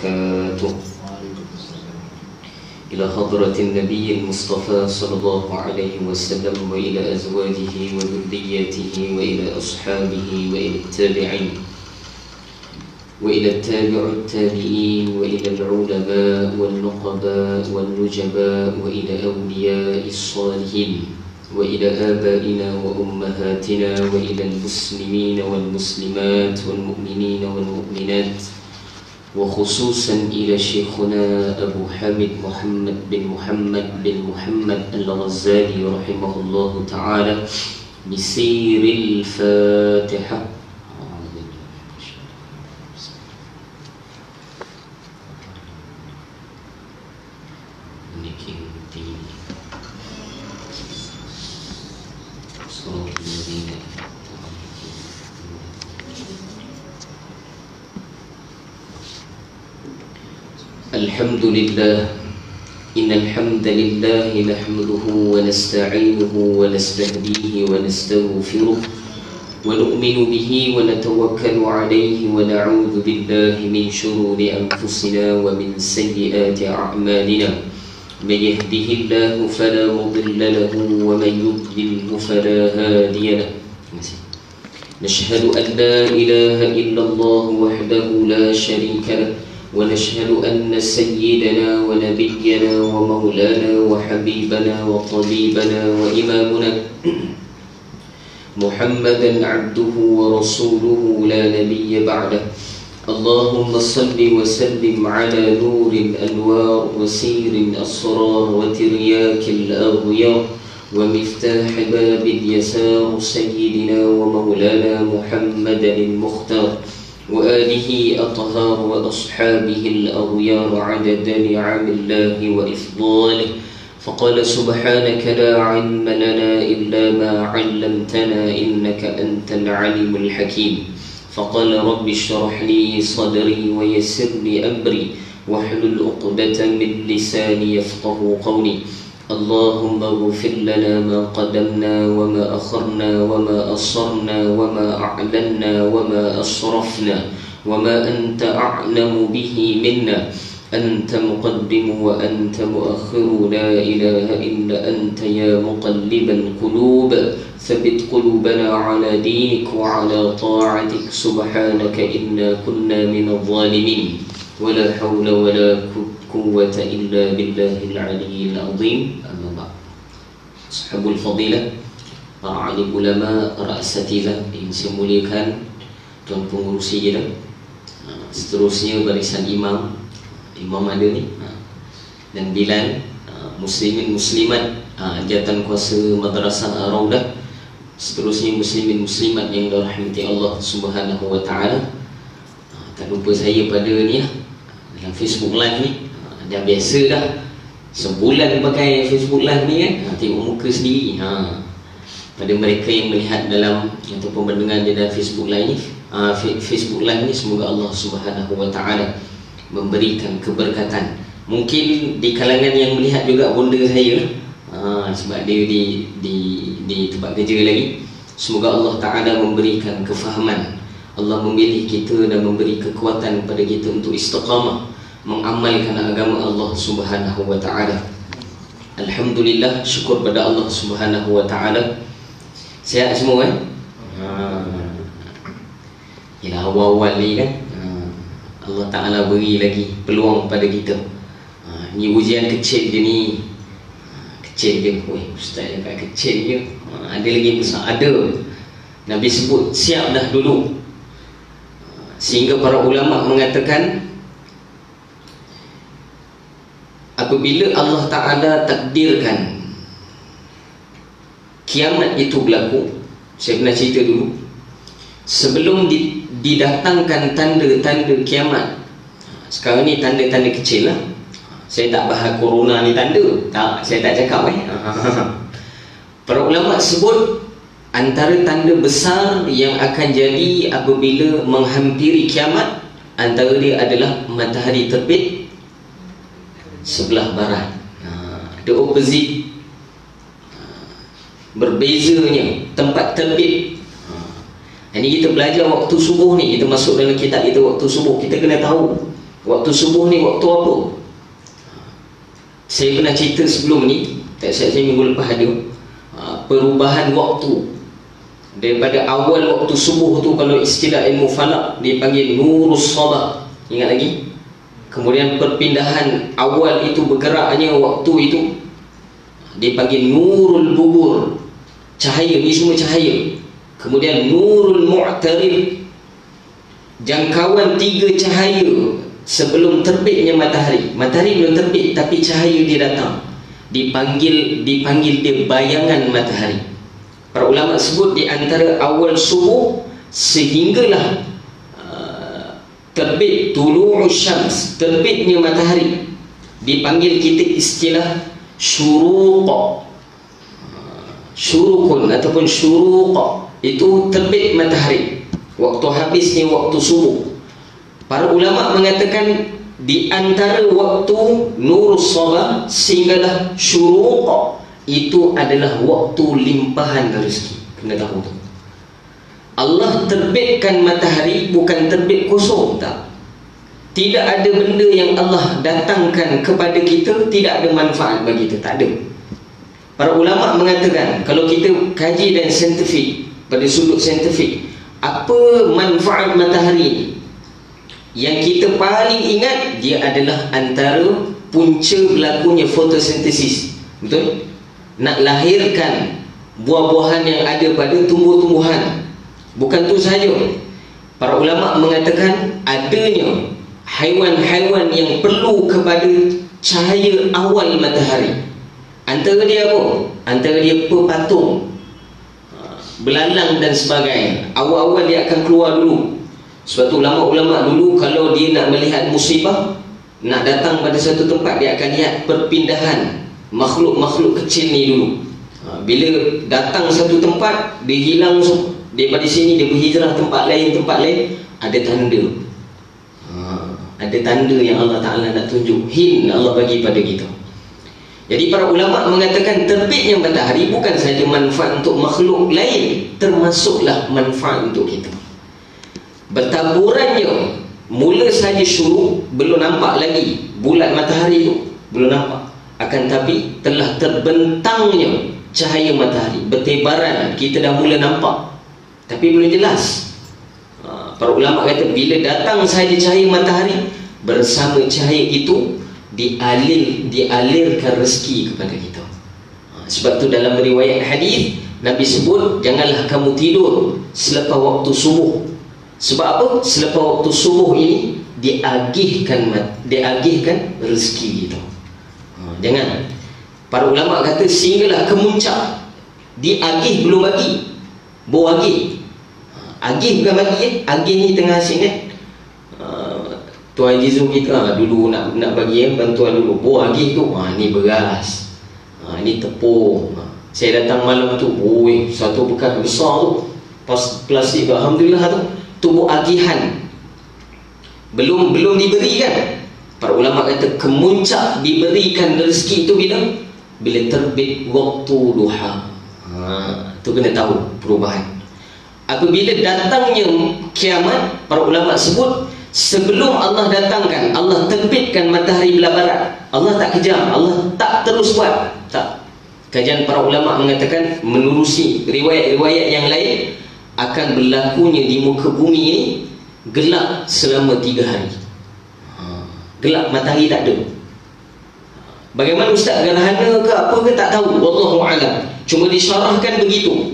وبركاته. إلى حضرة النبي المصطفى صلى الله عليه وسلم وإلى أزواجه وذريته وإلى أصحابه وإلى التابعين وإلى التابع التابعين وإلى العلماء والنقباء والنجباء وإلى أولياء الصالحين وإلى آبائنا وأمهاتنا وإلى المسلمين والمسلمات والمؤمنين والمؤمنات، وخصوصا إلى شيخنا أبو حامد محمد بن محمد الغزالي رحمه الله تعالى بسير الفاتحة. الحمد لله، إن الحمد لله نحمده ونستعينه ونستهديه ونستغفره ونؤمن به ونتوكل عليه ونعوذ بالله من شرور أنفسنا ومن سيئات أعمالنا. من يهده الله فلا مضل له ومن يضلله فلا هادي له. نشهد أن لا إله إلا الله وحده لا شريك له، ونشهد أن سيدنا ونبينا ومولانا وحبيبنا وطبيبنا وإمامنا محمدا عبده ورسوله لا نبي بعده. اللهم صل وسلم على نور الأنوار وسير الأسرار وترياك الأغيار ومفتاح باب اليسار سيدنا ومولانا محمدا المختار وآله أطهار وأصحابه الأغيار عدد نعم الله وإفضاله. فقال سبحانك لا علم لنا إلا ما علمتنا إنك أنت العليم الحكيم. فقال رب اشرح لي صدري ويسر لي أمري واحلل عقدة من لساني يفقه قولي. اللهم اغفر لنا ما قدمنا وما أخرنا وما أسررنا وما أعلنا وما أسرفنا وما أنت أعلم به منا. أنت مقدم وأنت مؤخر، لا إله إلا أنت يا مقلب القلوب ثبت قلوبنا على دينك وعلى طاعتك. سبحانك إنا كنا من الظالمين، ولا حول ولا قوة إلا بالله العلي العظيم. أما بعد، أصحاب الفضيلة, para alim ulama, para asatidzah yang saya muliakan, tuan pengurusi kita, seterusnya barisan imam ada ni, dan Bilal, muslimin muslimat, jawatan kuasa madrasah Raudah, seterusnya muslimin muslimat yang dirahmati Allah Subhanahu wa taala. Tak lupa saya pada ni dalam Facebook Live ni, dah biasa dah sebulan pakai Facebook Live ni kan, tengok muka sendiri. Pada mereka yang melihat dalam ataupun mendengar di dalam Facebook Live ni, semoga Allah Subhanahu wa taala memberikan keberkatan. Mungkin di kalangan yang melihat juga bonda saya, sebab dia di tempat kerja lagi. Semoga Allah taala memberikan kefahaman, Allah memilih kita dan memberi kekuatan kepada kita untuk istiqamah mengamalkan agama Allah Subhanahu wa taala. Alhamdulillah, syukur pada Allah Subhanahu wa taala. Sihat semua kan? Yalah, awal-awal ni kan, Allah taala beri lagi peluang pada kita. Ni ujian kecil je ni. Kecil je. Ustaz cakap kecil je. Ada lagi besar? Ada. Nabi sebut siap dah dulu. Sehingga para ulama mengatakan, apabila Allah Ta'ala takdirkan kiamat itu berlaku, saya pernah cerita dulu, sebelum didatangkan tanda-tanda kiamat, sekarang ni tanda-tanda kecil lah, saya tak bahas corona ni tanda, tak, saya tak cakap para ulama sebut antara tanda besar yang akan jadi apabila menghampiri kiamat, antara dia adalah matahari terbit sebelah barat, the opposite, berbezanya tempat terbit. Ini kita belajar waktu subuh ni, kita masuk dalam kitab kita waktu subuh, kita kena tahu waktu subuh ni waktu apa? Saya pernah cerita sebelum ni, tak saya minggu lepas ada perubahan waktu daripada awal waktu subuh tu. Kalau istilah ilmu falak dipanggil nurus sabah, ingat lagi? Kemudian perpindahan awal itu bergeraknya waktu itu dipanggil nurul bubur, cahaya, ni semua cahaya. Kemudian nurul mu'tarid, jangkauan 3 cahaya sebelum terbitnya matahari. Matahari belum terbit tapi cahaya dia datang, dipanggil dia bayangan matahari. Para ulama sebut di antara awal subuh sehinggalah terbit tulu'us syams, terbitnya matahari, dipanggil kita istilah syuruq, syurukun ataupun syuruq, itu terbit matahari, waktu habisnya waktu subuh. Para ulama mengatakan di antara waktu nurus sabah sehinggalah syuruq itu adalah waktu limpahan rezeki. Kena tahu tu. Allah terbitkan matahari bukan terbit kosong, tak. Tidak ada benda yang Allah datangkan kepada kita tidak ada manfaat bagi kita, tak ada. Para ulama mengatakan kalau kita kaji dan saintifik, pada sudut saintifik, apa manfaat matahari ini? Yang kita paling ingat, dia adalah antara punca berlakunya fotosintesis. Betul? Nak lahirkan buah-buahan yang ada pada tumbuh-tumbuhan. Bukan tu sahaja, para ulama mengatakan adanya haiwan-haiwan yang perlu kepada cahaya awal matahari. Antara dia apa? Antara dia pepatung, belalang dan sebagainya. Awal-awal dia akan keluar dulu. Sebab tu ulama-ulama dulu kalau dia nak melihat musibah, nak datang pada satu tempat, dia akan lihat perpindahan makhluk-makhluk kecil ni dulu. Bila datang satu tempat, dia hilang daripada sini, dia berhijrah tempat lain, ada tanda. Ada tanda yang Allah Ta'ala nak tunjuk, hin Allah bagi pada kita. Jadi para ulama mengatakan terbitnya matahari bukan sahaja manfaat untuk makhluk lain, termasuklah manfaat untuk kita. Bertaburannya mula saja syuruk, belum nampak lagi bulat matahari itu, belum nampak. Akan tapi telah terbentangnya cahaya matahari, bertebaran, kita dah mula nampak, tapi belum jelas. Para ulama kata bila datang saja cahaya matahari, bersama cahaya itu dialirkan rezeki kepada kita. Sebab tu dalam riwayat hadis Nabi sebut, janganlah kamu tidur selepas waktu subuh. Sebab apa? Selepas waktu subuh ini diagihkan rezeki kita. Jangan. Para ulama kata sehinggalah kemuncak, diagih belum bagi, baru agih. Agih bukan bagi, agih ni tengah sini. Tuan Haji Zul kita dulu nak bagi bantuan dulu, baru agih tu, ni beras, ni tepung. Saya datang malam tu, satu bekas besar tu, plastik, alhamdulillah tu buat agihan. Belum diberikan. Para ulama kata kemuncak diberikan rezeki itu bila terbit waktu duha. Tu kena tahu perubahan. Apabila datangnya kiamat, para ulama sebut sebelum Allah datangkan, Allah terbitkan matahari belah barat, Allah tak kejam, Allah tak terus buat, tak. Kajian para ulama mengatakan menerusi riwayat-riwayat yang lain, akan berlakunya di muka bumi ini gelap selama 3 hari. Gelap, matahari tak ada. Bagaimana ustaz, gerhana ke apa ke tak tahu, wallahu a'lam. Cuma disyarahkan begitu.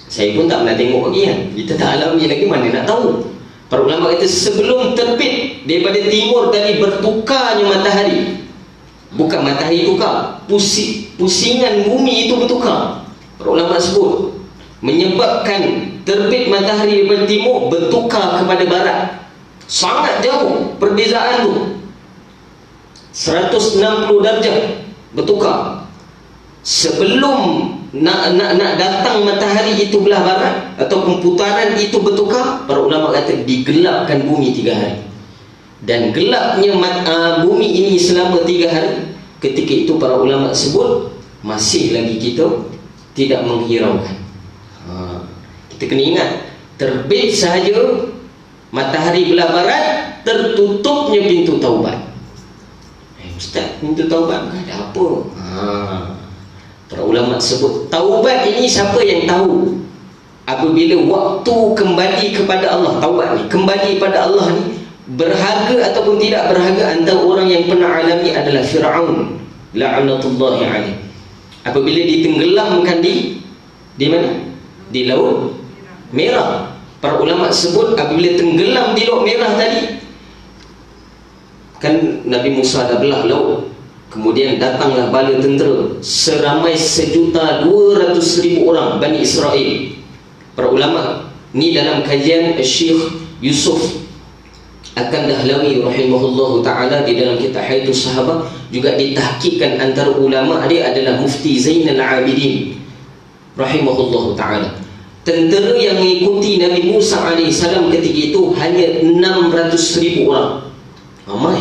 Saya pun tak pernah tengok lagi kan, kita tak alami lagi, mana nak tahu. Para ulama kata sebelum terbit daripada timur tadi bertukarnya matahari. Bukan matahari tukar, pusingan bumi itu bertukar. Para ulama sebut menyebabkan terbit matahari daripada timur bertukar kepada barat. Sangat jauh perbezaan tu, 160 darjah bertukar. Sebelum nak datang matahari itu belah barat ataupun putaran itu bertukar, para ulama kata digelapkan bumi 3 hari. Dan gelapnya bumi ini selama 3 hari, ketika itu para ulama sebut masih lagi kita tidak menghiraukan. Kita kena ingat, terbit sahaja matahari belah barat, tertutupnya pintu taubat. Ustaz, pintu taubat bukan ada apa. Para ulama sebut taubat ini siapa yang tahu? Apabila waktu kembali kepada Allah, taubat ni kembali pada Allah ni berharga ataupun tidak berharga. Antara orang yang pernah alami adalah Fir'aun la'natullahi alaih. Apabila ditenggelamkan di mana? Di Laut Merah. Para ulama sebut apabila tenggelam di Laut Merah tadi, kan Nabi Musa dah belah laut, kemudian datanglah bala tentera seramai 1,200,000 orang Bani Israel. Para ulama ni dalam kajian Syekh Yusuf Al-Dahlawi rahimahullahu ta'ala di dalam kitab Hayatus Sahabah juga ditahqiqkan antara ulama dia adalah Mufti Zainal Abidin rahimahullahu ta'ala. Tentera yang mengikuti Nabi Musa AS ketika itu hanya 600,000 orang. Ramai.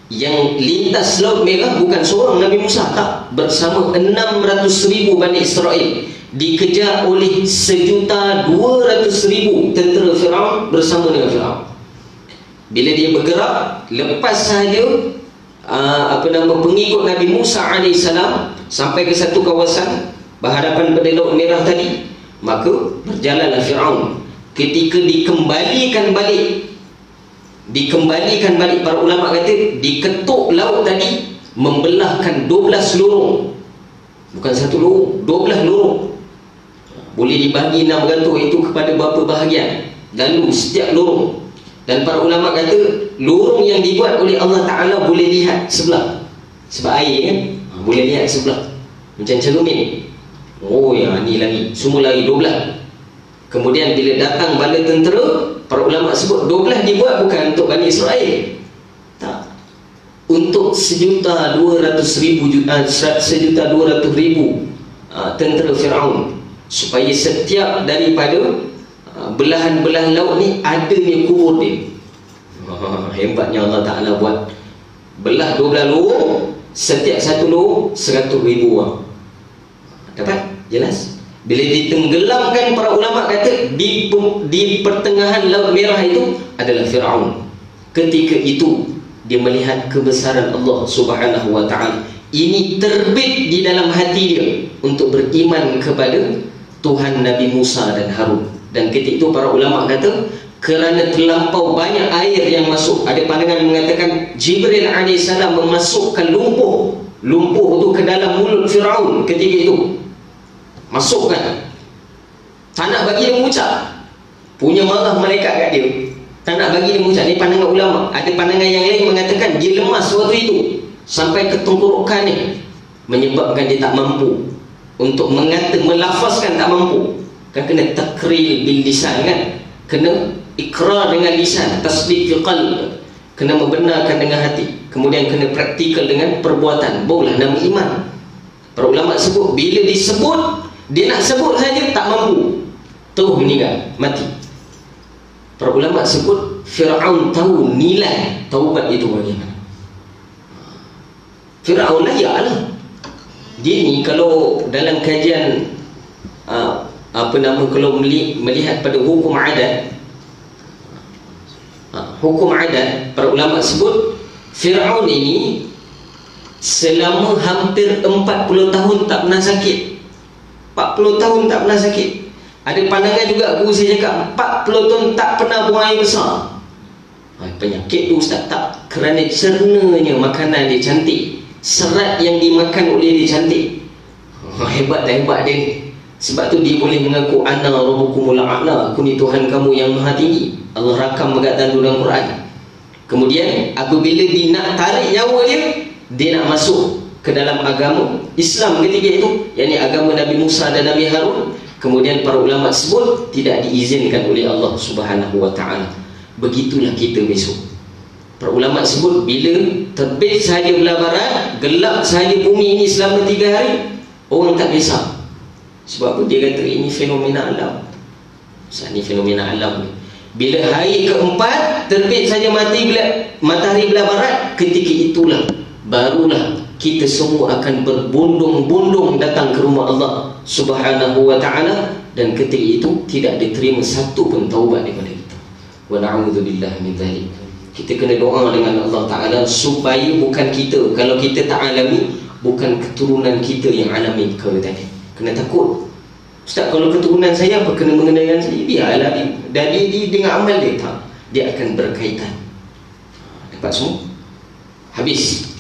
Yang lintas Laut Merah bukan seorang Nabi Musa, tak, bersama 600,000 Bani Israel, dikejar oleh 1,200,000 tentera Firaun bersama dengan Firaun. Bila dia bergerak, lepas sahaja pengikut Nabi Musa AS sampai ke satu kawasan berhadapan pada Laut Merah tadi, maka berjalanlah Firaun. Ketika dikembalikan balik, para ulama kata diketuk laut tadi, membelahkan 12 lorong. Bukan satu lorong, 12 lorong. Boleh dibagi 6 gantung itu kepada berapa bahagian, lalu setiap lorong. Dan para ulama kata lorong yang dibuat oleh Allah Ta'ala boleh lihat sebelah, sebab air kan, boleh lihat sebelah macam cermin. Oh ya, ni lagi, semua lagi 12. Kemudian bila datang bala tentera, para ulama sebut 12 dibuat bukan untuk Bani Israel, tak, untuk 1,200,000 tentera Firaun, supaya setiap daripada belahan-belahan laut ni adanya kubur dia. Hebatnya Allah Ta'ala buat belah 12 lorong, setiap satu lorong 100,000 orang. Dapat? Jelas? Bila ditenggelamkan, para ulama kata di pertengahan Laut Merah itu adalah Fir'aun. Ketika itu dia melihat kebesaran Allah Subhanahu wa ta'ala. Ini terbit di dalam hati dia untuk beriman kepada Tuhan Nabi Musa dan Harun. Dan ketika itu para ulama kata kerana terlampau banyak air yang masuk, ada pandangan mengatakan Jibril AS memasukkan lumpur itu ke dalam mulut Fir'aun ketika itu, masukkan, tak nak bagi dia mengucap, punya marah malaikat kat dia, tak nak bagi dia mengucap. Ini pandangan ulama. Ada pandangan yang lain mengatakan dia lemas waktu itu sampai ke tenggorokannya, menyebabkan dia tak mampu untuk mengata, melafazkan, tak mampu. Kan kena takril bil lisan, kan, kena ikrar dengan lisan, tasdiq fi qalb, kena membenarkan dengan hati, kemudian kena praktikal dengan perbuatan, barulah nama iman. Para ulama sebut bila disebut, dia nak sebut saja tak mampu, terus meninggal, mati. Para ulama sebut Fir'aun tahu nilai taubat itu bagaimana. Fir'aun layak lah. Dia ni kalau dalam kajian kalau melihat pada hukum adat, para ulama sebut Fir'aun ini selama hampir 40 tahun tak pernah sakit. 40 tahun tak pernah sakit. Ada pandangan juga guru saya cakap 40 tahun tak pernah buang air besar. Penyakit tu ustaz? Tak, kerana cernanya makanan dia cantik, serat yang dimakan oleh dia cantik. Hebat tak hebat dia ni. Sebab tu dia boleh mengaku ana rabbukumul a'la, aku ni Tuhan kamu yang maha tinggi. Allah rakam dekat dalam Quran. Kemudian apabila dia nak tarik nyawa dia nak masuk ke dalam agama Islam ketika itu, yakni agama Nabi Musa dan Nabi Harun. Kemudian para ulama sebut tidak diizinkan oleh Allah Subhanahu wa ta'ala. Begitulah kita besok. Para ulama sebut bila terbit sahaja belah barat, gelap sahaja bumi ini selama 3 hari, orang tak kisah. Sebab apa? Dia kata ini fenomena alam. Ini fenomena alam. Bila hari keempat terbit saja matahari belah barat, ketika itulah barulah kita semua akan berbondong-bondong datang ke rumah Allah Subhanahu wa ta'ala, dan ketika itu tidak diterima satu pun taubat daripada kita. Wa na'udzubillah min dzalik. Kita kena doa dengan Allah Ta'ala supaya bukan kita, kalau kita tak alami, bukan keturunan kita yang alami perkara tadi. Kena takut. Ustaz, kalau keturunan saya apa kena mengenai dengan saya? Biarlah dia. Dan dia dengan amal dia tak, dia akan berkaitan. Dapat semua? Habis.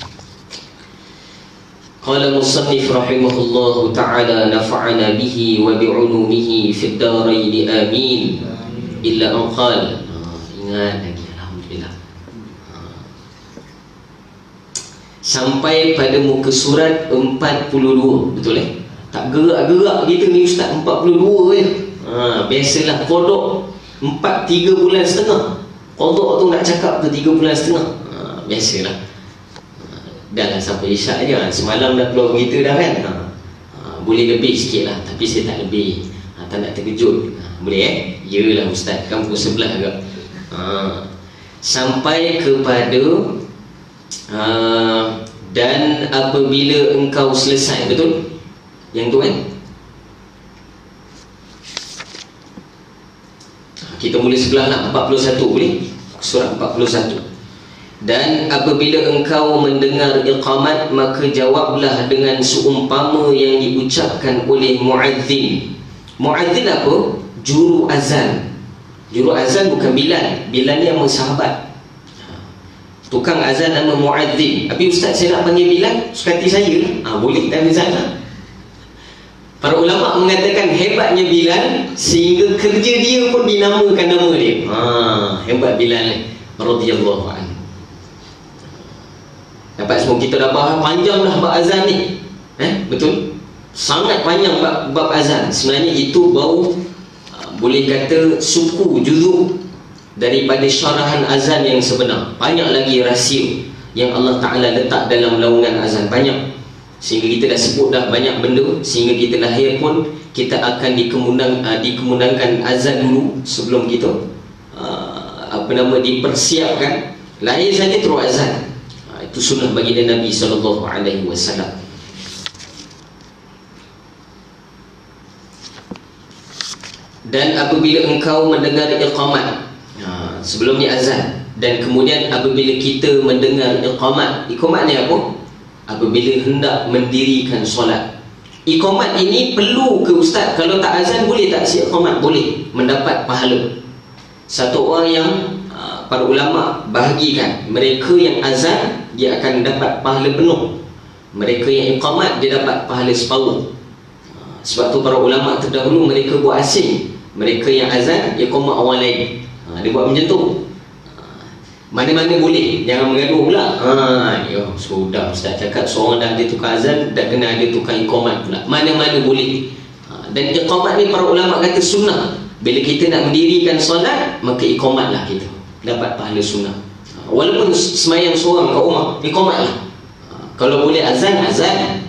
Qala musannif rahimahullahu ta'ala nafa'ana bihi wa bi'ulumihi fid darain amin. Illa an qala. Ingat lagi, alhamdulillah. Sampai pada muka surat 42, betul tak gerak-gerak gitu ni ustaz, 42 je. Biasalah kodok 3 bulan setengah. Kodok tu nak cakap ke 3 bulan setengah. Biasalah. Dah lah sampai isyak je. Semalam dah keluar begitu dah kan. Boleh lebih sikit lah, tapi saya tak lebih. Tak nak terkejut. Boleh Yelah ustaz, kan pukul 11 agak. Sampai kepada dan apabila engkau selesai, betul? Yang tu kan? Kita mula sebelah lah, 41 boleh? Surat 41. Dan apabila engkau mendengar iqamat, maka jawablah dengan seumpama yang diucapkan oleh muadzin. Muadzin apa? Juru azan. Juru azan bukan Bilal. Bilal ni nama sahabat. Tukang azan nama muadzin. Tapi ustaz, saya nak panggil Bilal, suka hati saya lah. Boleh, tak ada salah. Para ulama mengatakan hebatnya Bilal sehingga kerja dia pun dinamakan nama dia. Hebat Bilal radhiyallahu anhu. Dapat semua, kita dah bahas panjang dah bab azan ni. Betul? Sangat panjang bab azan. Sebenarnya itu baru boleh kata suku juzuk daripada syarahan azan yang sebenar. Banyak lagi rahsia yang Allah Ta'ala letak dalam naungan azan. Banyak. Sehingga kita dah sebut dah banyak benda. Sehingga kita lahir pun kita akan dikemundangkan azan dulu sebelum kita dipersiapkan. Lahir saja terus azan. Itu sunnah baginda Nabi SAW. Dan apabila engkau mendengar iqamat, sebelum ni azan, dan kemudian apabila kita mendengar iqamat. Iqamat ni apa? Apabila hendak mendirikan solat. Iqamat ini perlu ke ustaz? Kalau tak azan boleh tak si iqamat? Boleh, mendapat pahala. Satu orang yang para ulama bahagikan, mereka yang azan dia akan dapat pahala penuh, mereka yang iqamat dia dapat pahala separuh. Sebab tu para ulama terdahulu mereka buat asing. Mereka yang azan iqamat orang lain. Dia buat macam tu. Mana-mana boleh, jangan mengaduh pula. Sudah ustaz cakap seorang dah ada tukar azan, dah kena ada tukar iqamat pula. Mana-mana boleh. Dan iqamat ni para ulama kata sunnah. Bila kita nak mendirikan solat, maka iqamatlah kita dapat pahala sunnah. Walaupun semayang seorang kat rumah, iqamatlah. Kalau boleh azan,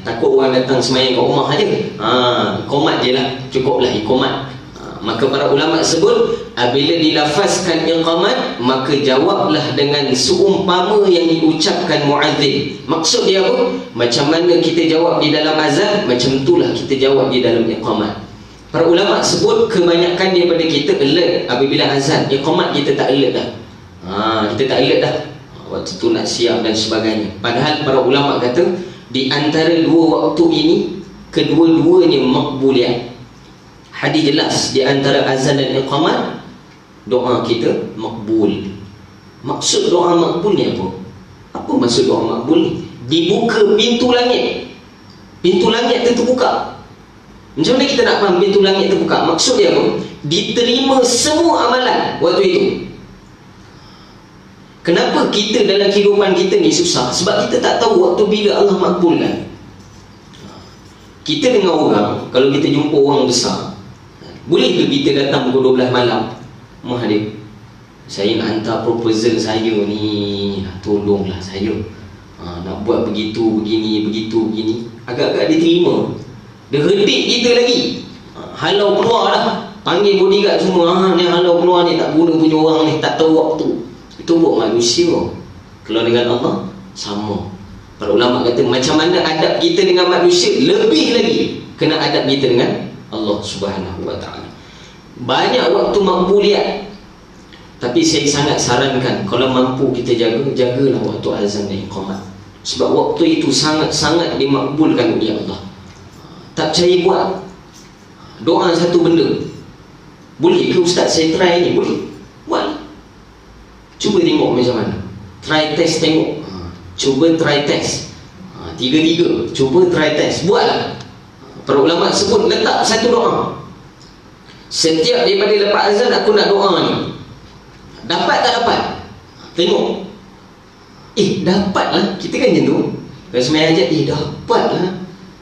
takut orang datang semayang kat rumah aja. Iqamat je lah, cukuplah iqamat. Maka para ulama sebut, apabila dilafazkan iqamat, maka jawablah dengan seumpama yang diucapkan muadzin. Maksud dia apa? Macam mana kita jawab di dalam azan, macam itulah kita jawab di dalam iqamat. Para ulama sebut kebanyakan daripada kita alert apabila azan. Iqamat kita tak alert dah. Kita tak alert dah. Waktu tu nak siap dan sebagainya. Padahal para ulama kata di antara dua waktu ini kedua-duanya makbuliyat. Hadis jelas di antara azan dan iqamat doa kita makbul. Maksud doa makbul ni apa? Apa maksud doa makbul ni? Dibuka pintu langit. Pintu langit tu terbuka. Macam mana kita nak faham pintu langit terbuka? Maksud dia apa? Diterima semua amalan waktu itu. Kenapa kita dalam kehidupan kita ni susah? Sebab kita tak tahu waktu bila Allah makbulkan. Kita dengan orang, kalau kita jumpa orang besar, boleh ke kita datang pukul 12 malam? Mahdir, saya nak hantar proposal saya ni, tolonglah saya. Nak buat begitu, begini. Agak-agak diterima. Dia hedik kita lagi. Halau keluar lah. Panggil bodyguard semua. Ni halau keluar ni, tak guna punya orang ni, tak tahu waktu. Itu buat manusia. Kalau dengan Allah, sama. Para ulama kata macam mana adab kita dengan manusia, lebih lagi kena adab kita dengan Allah Subhanahu wa ta'ala. Banyak waktu makbuliyat. Tapi saya sangat sarankan, kalau mampu kita jagalah waktu azan dan iqamat. Sebab waktu itu sangat-sangat dimakbulkan oleh Allah. Tak percaya buat doa satu benda. Boleh ke ustaz saya try ni? Boleh. Buat. Cuba tengok macam mana. Try test tengok. Cuba try test. Tiga-tiga. Cuba try test. Buatlah. Para ulama sebut letak satu doa. Setiap daripada lepas azan aku nak doa ni. Dapat tak dapat? Tengok. Dapatlah. Kita kan macam tu. Kalau semayang hajat, dapatlah.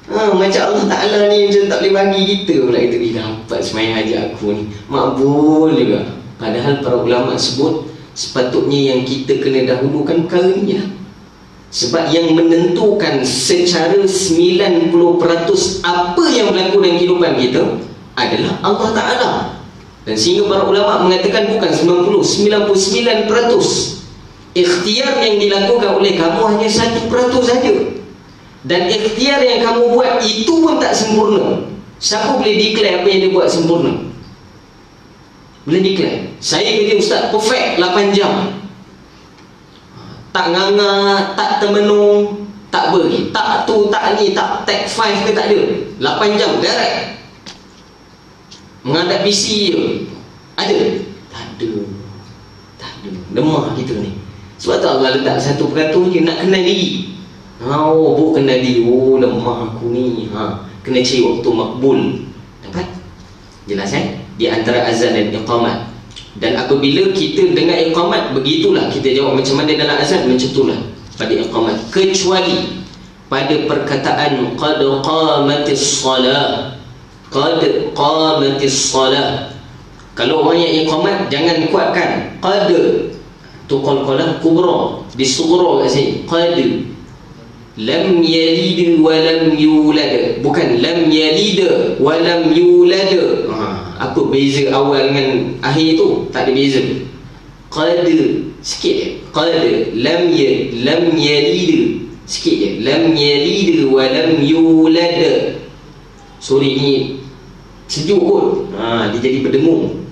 Macam Allah Ta'ala ni macam tak boleh bagi kita pula kita. Dapat semayang hajat aku ni. Makbul juga. Padahal para ulama sebut sepatutnya yang kita kena dahulukan perkara ni lah. Sebab yang menentukan secara 90% apa yang berlaku dalam kehidupan kita adalah Allah Ta'ala. Dan sehingga para ulama mengatakan bukan 99%. Ikhtiar yang dilakukan oleh kamu hanya 1% saja. Dan ikhtiar yang kamu buat itu pun tak sempurna. Siapa boleh declare apa yang dia buat sempurna? Boleh declare. Saya kerja ustaz perfect 8 jam. Tak nganga, tak termenung, tak beri, tak tu, tak ni, tak take 5 ke tak ada. 8 jam direct. Menghadap PC je. Ada? Tak ada. Tak ada. Lemah kita ni. Sebab tu Allah letak 1% je nak kenal diri. Buk kenal diri. Lemah aku ni. Kena cari waktu makbul. Dapat? Jelas Di antara azan dan iqamat. Dan apabila kita dengar iqamat, begitulah kita jawab macam mana dalam azan, macam itulah pada iqamat. Kecuali pada perkataan qad qamatis salah. Qad qamatis salah. Kalau orang yang iqamat jangan kuatkan qad. Tu qalqalah kubra, disughra kat sini. Qad lam yalid wa lam yulad. Bukan lam yalid wa lam yulad. Apa beza awal dengan akhir tu? Tak ada beza. Qad sikit je. Qad lam yalid sikit je. Lam yalid wa lam yulad. Sorry ni sejuk kot. Dia jadi berdengung.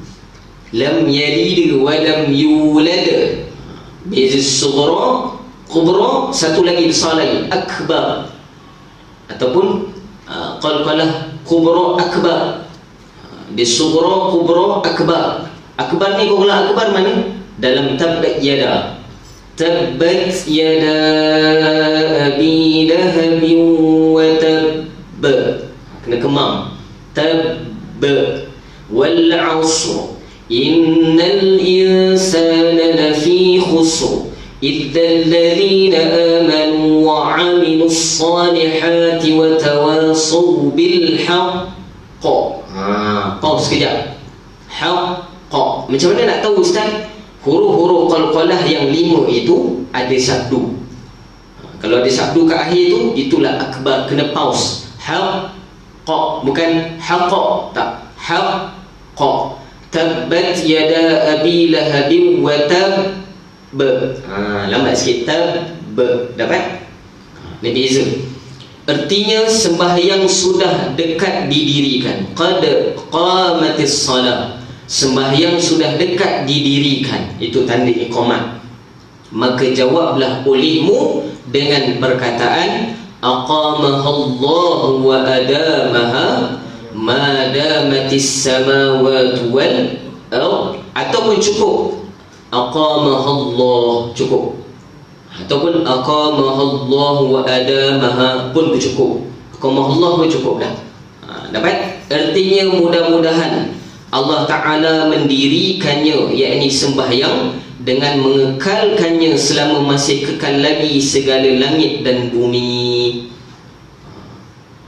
Lam yalid wa lam yulad. Beza sughra, kubra, satu lagi besar lagi, akbar. Ataupun qalqalah kubra akbar. Di sughra, kubra, akbar. Akbar ni qalqalah akbar mana? Dalam tabbat yada. Tabbat yada abi lahab wa tabb. Kena kemam. Tabb wal 'asr. Innal insana lafi khusr. إِذَّا الَّذِينَ آمَنُوا وَعَمِلُوا الصَّالِحَاتِ وَتَوَاصَوْا بِالْحَقِّ. Pause sekejap. Haqq. Macam mana nak tahu ustaz? Huruf-huruf qalqalah yang 5 itu ada sabdu. Kalau ada sabdu ke akhir tu, itulah akbar. Kena pause. Haqq. Bukan haqq. Tak. Haqq. Tabbat yada abi lahabin wa tabb. Lambat sikit. Tabb. Dapat? Ini beza. Artinya sembahyang sudah dekat didirikan. Qad qamatis salah. Sembahyang sudah dekat didirikan. Itu tanda iqamat. Maka jawablah olehmu dengan perkataan aqamahallahu wa adamaha ma damatis samawati wal ard. Ataupun cukup aqamahallah, cukup. Ataupun aqamahallah wa adamaha pun cukup. Aqamahallah pun cukup dah. Dapat? Artinya mudah-mudahan Allah Ta'ala mendirikannya, yakni sembahyang, dengan mengekalkannya selama masih kekal lagi segala langit dan bumi.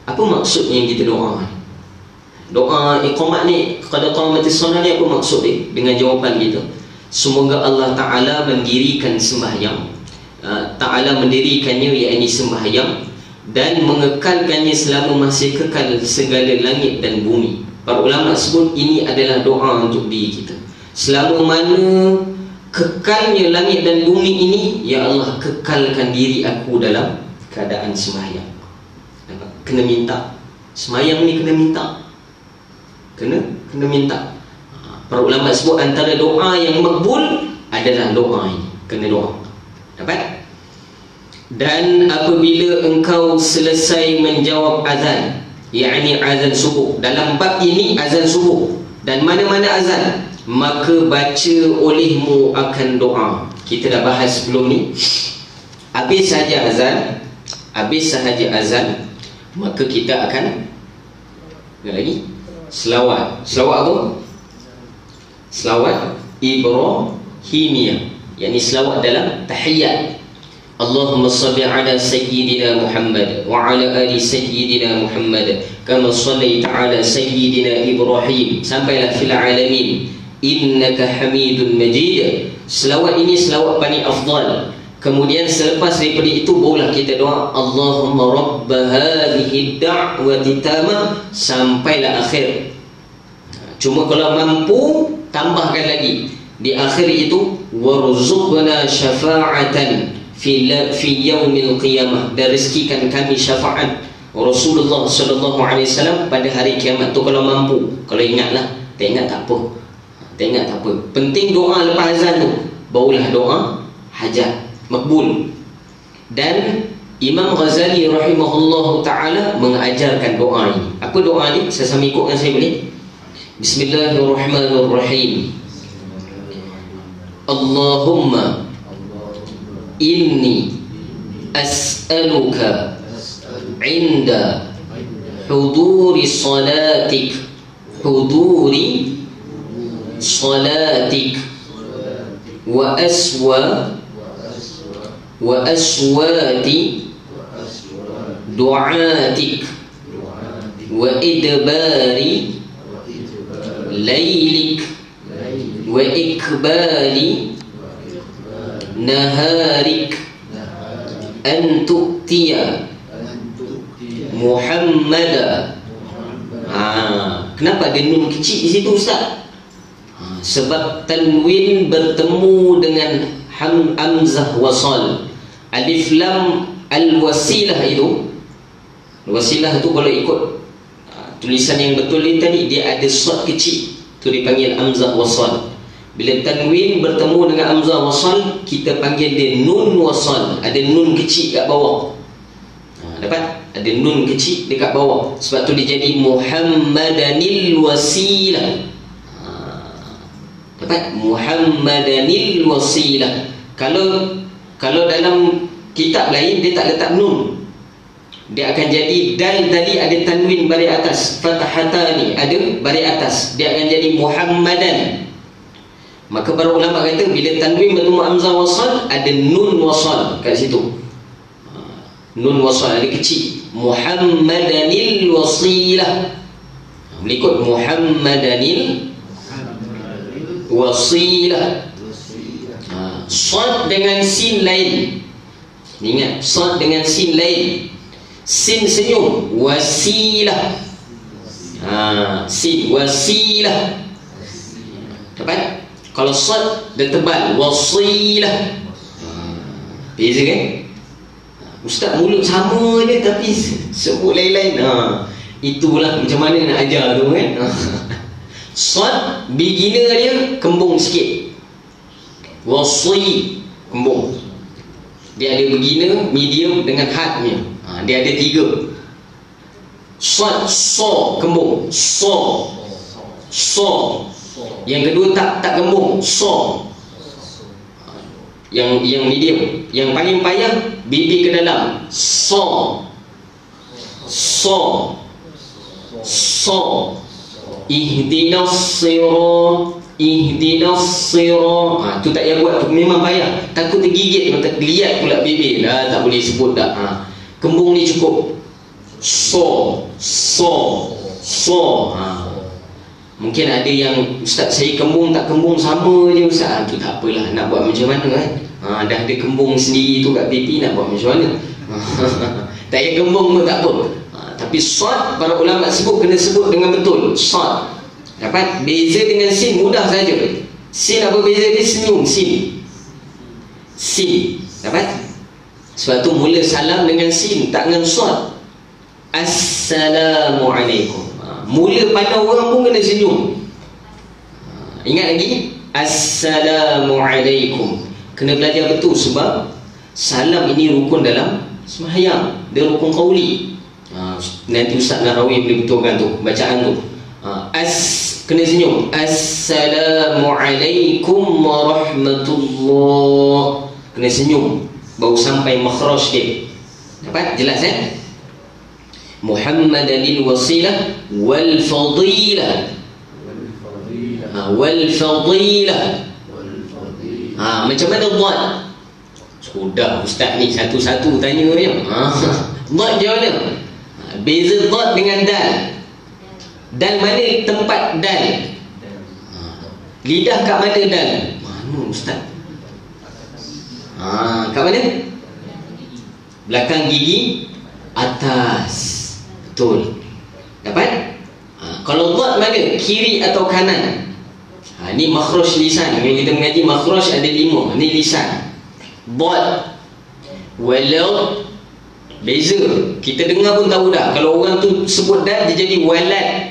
Apa maksud yang kita doa? Doa iqamat ni, qad qamatis salat ni, apa maksud dia dengan jawapan kita? Semoga Allah Ta'ala mendirikan sembahyang, Ta'ala mendirikannya, yakni sembahyang, dan mengekalkannya selama masih kekal segala langit dan bumi. Para ulama sebut ini adalah doa untuk diri kita. Selama mana kekalnya langit dan bumi ini, ya Allah, kekalkan diri aku dalam keadaan sembahyang. Kena minta. Sembahyang ni kena minta. Kena minta. Para ulama sebut antara doa yang makbul adalah doa ini. Kena doa. Dapat? Dan apabila engkau selesai menjawab azan, yakni azan subuh, dalam bab ini azan subuh dan mana-mana azan, maka baca olehmu akan doa. Kita dah bahas sebelum ni. Habis sahaja azan, maka kita akan lagi selawat. Selawat apa? Selawat Ibrahimiyah, yakni selawat dalam tahiyat. Allahumma salli ala sayyidina Muhammad wa ala ali sayyidina Muhammad kama sallaita ala sayyidina Ibrahim sampailah fil alamin innaka Hamidun Majid. Selawat ini selawat paling afdal. Kemudian selepas daripada itu barulah kita doa Allahumma rabb hadhihi da'wati tamah sampailah akhir. Cuma kalau mampu tambahkan lagi di akhir itu warzuqna syafa'atan fi yaumil qiyamah, dan rezekikan kami syafaat Rasulullah sallallahu alaihi wasallam pada hari kiamat tu kalau mampu. Kalau ingatlah, tak ingat tak apa. Tak ingat tak apa. Penting doa lepas azan tu, barulah doa hajat makbul. Dan Imam Ghazali rahimahullahu taala mengajarkan doa ini. Apa doa ni? Saya sama ikutkan saya boleh. Bismillahirrahmanirrahim. Allahumma inni as'aluka inda huduri salatik wa aswati du'atik wa idbari laylik wa ikbali naharik an tu'tiya Muhammada. Kenapa ada nun kecil di situ Ustaz? Sebab tanwin bertemu dengan hamzah wasal. Alif lam al-wasilah itu, wasilah itu kalau ikut tulisan yang betul ni tadi, dia ada sad kecil, tu dipanggil hamzah wasal. Bila tanwin bertemu dengan hamzah wasal, kita panggil dia nun wasal. Ada nun kecil kat bawah. Dapat? Ada nun kecil dekat bawah. Sebab tu dia jadi Muhammadanil wasilah. Dapat? Muhammadanil wasilah. Kalau dalam kitab lain dia tak letak nun, dia akan jadi dal tadi ada tanwin baris atas, fathatani ada baris atas, dia akan jadi Muhammadan. Maka para ulama kata bila tanwin bertemu hamzah wasal, ada nun wasal kat situ. Nun wasal ada kecil. Muhammadanil wasilah. Berikut Muhammadanil wasilah. Sad dengan sin lain. Ingat, sad dengan sin lain. Sin senyum, wasilah. Sin wasilah. Dapat? Kalau sad dia tebal, wasilah. Beza kan? Ustaz mulut sama je tapi sebut lain-lain. Itulah macam mana nak ajar tu kan. Sad beginner dia kembung sikit. Wasi kembung. Dia ada beginner, medium dengan hardnya. Dia ada 3. Sad so kembung, so. Yang kedua tak kembung, so. Yang medium, yang paling payah bibir ke dalam, so. Ihdinas sirat. Tu tak payah buat tu, memang payah. Takut tergigit, lihat pula bibir dah, tak boleh sebut dah. Kembung ni cukup. So. Mungkin ada yang Ustaz saya kembung tak kembung sama je Ustaz. Tu tak apalah, nak buat macam mana kan. Dah ada kembung sendiri tu kat pipi, nak buat macam mana. Tak payah kembung pun tak apa. Tapi sad para ulama sebut kena sebut dengan betul. Sad. Dapat? Beza dengan sin mudah saja. Sin apa beza dia? Senyum, sin. Dapat? Sebab tu mula salam dengan sin, tak dengan sad. Assalamualaikum. Mula pandang orang pun kena senyum. Ingat lagi, Assalamualaikum. Kena belajar betul sebab salam ini rukun dalam sembahyang. Dia rukun qauli. Nanti Ustaz Narawi boleh betulkan tu bacaan tu. Kena senyum. Assalamualaikum warahmatullah. Kena senyum baru sampai makhraj dia. Dapat? Jelas Muhammadanil wasilah wal fadilah. Wal fadilah. Macam mana dhat? Sudah Ustaz ni satu-satu tanya dia. Dhat dia mana? Beza dhat dengan dal. Dal mana tempat dal? Lidah kat mana dal? Mana Ustaz? Kat mana? Belakang gigi atas. Betul. Dapat? Kalau dhat mana? Kiri atau kanan? Ni makhraj lisan. Kalau kita mengaji makhraj ada 5. Ni lisan. Dhat. Walau. Beza. Kita dengar pun tahu dah. Kalau orang tu sebut dal, dia jadi walad.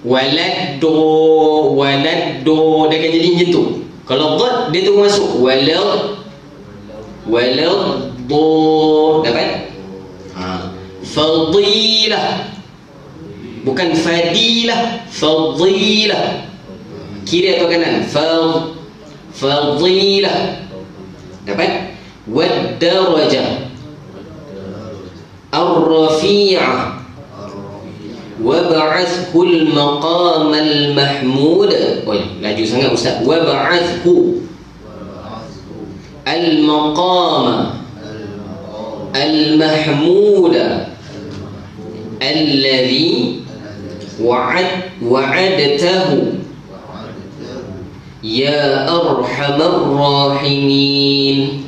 Walad do. Dia akan jadi macam tu. Kalau dhat, dia tu masuk walau do. Dapat? Fadilah. Bukan fadilah. Fadilah. Kiri atau kanan? Fadilah. Dapat? Wad darajah ar-rafi'ah wab'athul maqamal mahmud. Laju sangat Ustaz. Wab'athhu al-maqama al-mahmuda alladhi wa'adtahu ya arhamar rahimin.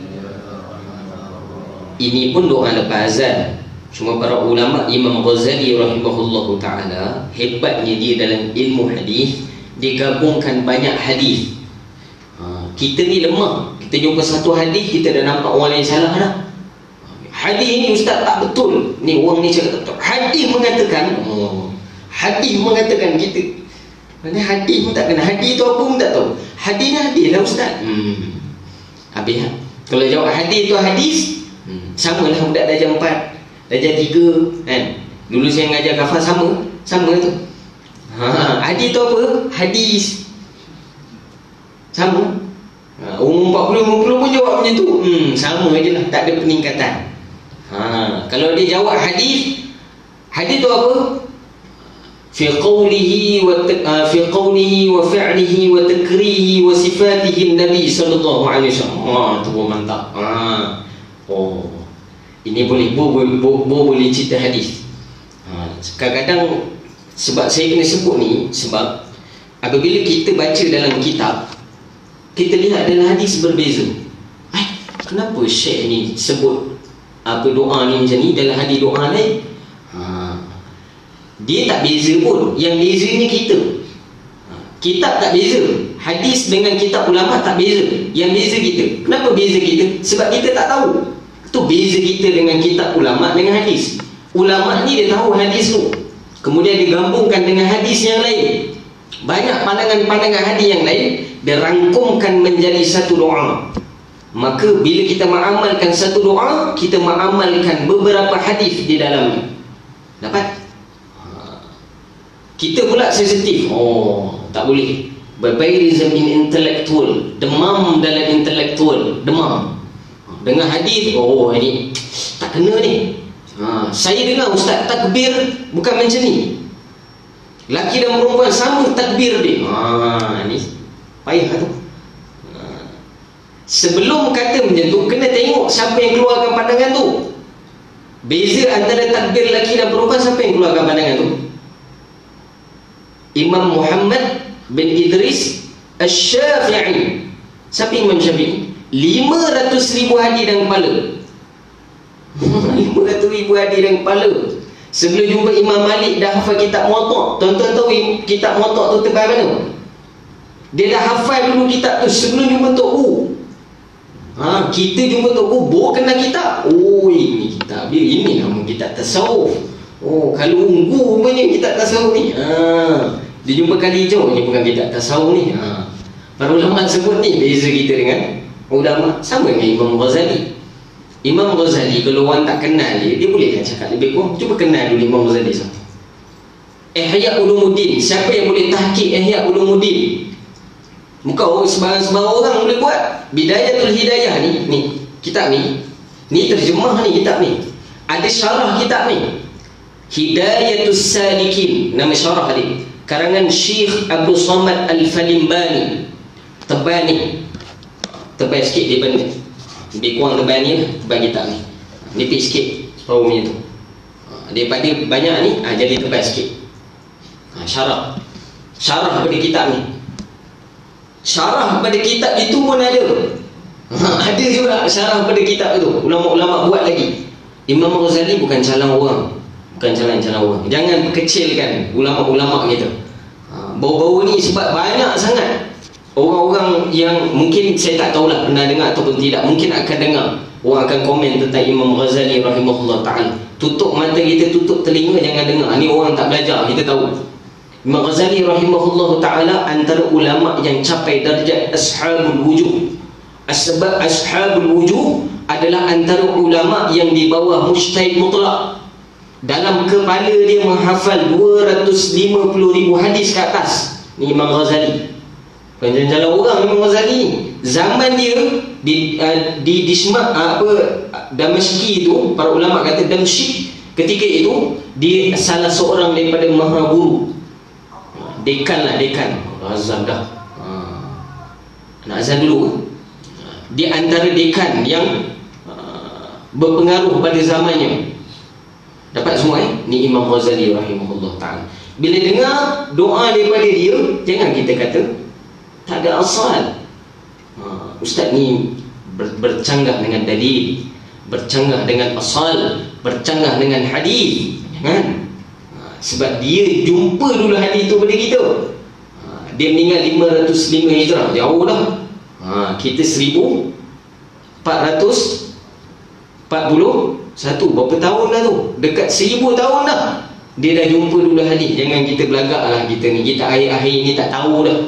Ini pun doa lepas azan. Cuma para ulama, Imam Ghazali rahimahullahu ta'ala, hebatnya dia dalam ilmu hadis, dia gabungkan banyak hadis. Kita ni lemah. Kita jumpa satu hadis, kita dah nampak orang lain salah dah. Hadis ni Ustaz tak betul. Ni orang ni cakap tak betul. Hadis mengatakan kita. Mana hadis pun tak kena. Hadis tu apa pun tak tahu. Hadis ni hadis lah Ustaz. Habis. Kalau jawab hadis tu hadis, sama lah budak darjah 4, darjah 3 kan. Dulu saya mengajar kafah sama tu. Hadis tu apa? Hadis. Sama. Umur 40-50 pun jawab macam tu. Sama je lah, tak ada peningkatan. Kalau dia jawab hadis tu apa? Fi qawlihi wa fi'lihi wa takrihi wa sifatihi Nabi sallallahu alaihi wasallam. Tu pun mantap. Ini boleh cerita hadis. Kadang-kadang sebab saya kena sebut ni, sebab apabila kita baca dalam kitab, kita lihat dalam hadis berbeza. Kenapa Syekh ni sebut apa doa ni macam ni, dalam hadis doa lain? Dia tak beza pun. Yang bezanya kita. Kitab tak beza. Hadis dengan kitab ulama tak beza. Yang beza kita. Kenapa beza kita? Sebab kita tak tahu. Itu beza kita dengan kitab ulama dengan hadis. Ulama ni dia tahu hadis tu, kemudian digabungkan dengan hadis yang lain. Banyak pandangan-pandangan hadis yang lain dia rangkumkan menjadi satu doa. Maka bila kita mengamalkan satu doa, kita mengamalkan beberapa hadis di dalamnya. Dapat? Kita pula sensitif. Tak boleh. Barbarism in intellectual. Demam dalam intelektual. Demam. Dengar hadis, ini tak kena ni. Saya dengar Ustaz takbir bukan macam ni. Laki dan perempuan sama takbir dia. Ni payah tu. Sebelum kata macam tu, kena tengok siapa yang keluarkan pandangan tu. Beza antara takbir laki dan perempuan, siapa yang keluarkan pandangan tu? Imam Muhammad bin Idris Asy-Syafi'i. Siapa Imam Syafi'i? 500,000 hadis dalam kepala. 500,000 hadis dalam kepala. Sebelum jumpa Imam Malik dah hafal kitab Muwatta'. Tuan-tuan tahu kitab Muwatta' tu tebal mana? Dia dah hafal dulu kitab tu sebelum jumpa Tok U. Kita jumpa Tok U baru kenal kitab. Ini kitab dia, ini nama kitab tasawuf. Kalau ungu rupanya kitab tasawuf ni. Dia jumpa kali hijau, ni bukan kitab tasawuf ni. Para ulama sebut ni beza kita dengan ulama. Sama dengan Imam Ghazali. Imam Ghazali kalau orang tak kenal dia boleh kan cakap lebih kurang. Cuba kenal dulu Imam Ghazali satu. Ihya Ulumuddin. Siapa yang boleh tahqiq Ihya Ulumuddin? Muka sebarang-sebarang orang boleh buat. Bidayatul Hidayah ni kitab ni terjemah ni kitab ni. Ada syarah kitab ni. Hidayatus Salikin, nama syarah dia. Karangan Syekh Abdul Samad Al-Falimbani. Tebal ni. Tebal sikit dia benda. Lebih kurang tebal ni lah, tebal kitab ni. Nipis sikit separuh punya tu. Daripada banyak ni, jadi tebal sikit. Syarah pada kitab ni. Syarah pada kitab itu pun ada. Ada juga syarah pada kitab itu. Ulama-ulama buat lagi. Imam Ghazali bukan calang orang. Bukan calang orang. Jangan kecilkan ulama-ulama kita. Baru-baru ni sebab banyak sangat orang-orang yang mungkin saya tak tahulah pernah dengar ataupun tidak, mungkin akan dengar orang akan komen tentang Imam Ghazali rahimahullah ta'ala. Tutup mata kita, tutup telinga, jangan dengar. Ni orang tak belajar, kita tahu. Imam Ghazali rahimahullah ta'ala antara ulama yang capai darjat ashabul wujud. Sebab ashabul wujud adalah antara ulama yang di bawah mujtahid mutlak. Dalam kepala dia menghafal 250,000 hadis ke atas. Ni Imam Ghazali. Bukan jalan orang Imam Ghazali. Zaman dia di Damashki itu, para ulama kata Damsyik ketika itu dia salah seorang daripada maha guru. Dekan. Azan dah. Nak azan dulu. Di antara dekan yang berpengaruh pada zamannya. Dapat semua ni Imam Ghazali rahimahullah ta'ala. Bila dengar doa daripada dia, jangan kita kata tak ada asal. Ustaz ni bercanggah dengan dalil, bercanggah dengan asal, bercanggah dengan hadis, kan? Sebab dia jumpa dulu hadis tu pada kita. Dia meninggal 505 Hijrah, jauh dah. Kita 1441, berapa tahun dah tu? Dekat 1000 tahun dah dia dah jumpa dulu hadis. Jangan kita belagak lah kita ni. Kita akhir-akhir ni tak tahu dah.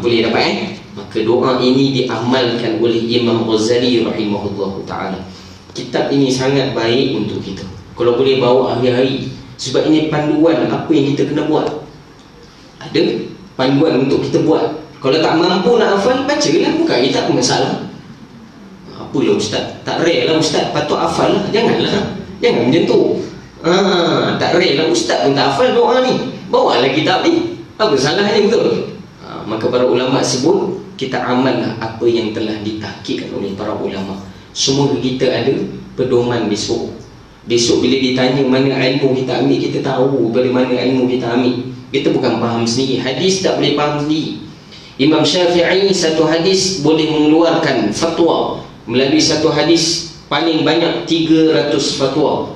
Boleh dapat Maka doa ini diamalkan oleh Imam Ghazali rahimahullah ta'ala. Kitab ini sangat baik untuk kita kalau boleh bawa hari-hari. Sebab ini panduan apa yang kita kena buat. Ada panduan untuk kita buat. Kalau tak mampu nak hafal, bacalah, buka kitab, masalah. Apalah ustaz, tak rare lah ustaz, patut hafal lah. Jangan macam tu. Tak rare lah ustaz pun tak hafal doa ni, bawa lah kitab ni. Apa salahnya, betul? Maka para ulama sebut kita amallah apa yang telah ditahqiqkan oleh para ulama. Semua kita ada pedoman besok. Besok bila ditanya mana ilmu kita ambil, kita tahu dari mana ilmu kita ambil. Kita bukan faham sendiri. Hadis tak boleh faham sendiri. Imam Syafi'i satu hadis boleh mengeluarkan fatwa. Melalui satu hadis paling banyak 300 fatwa.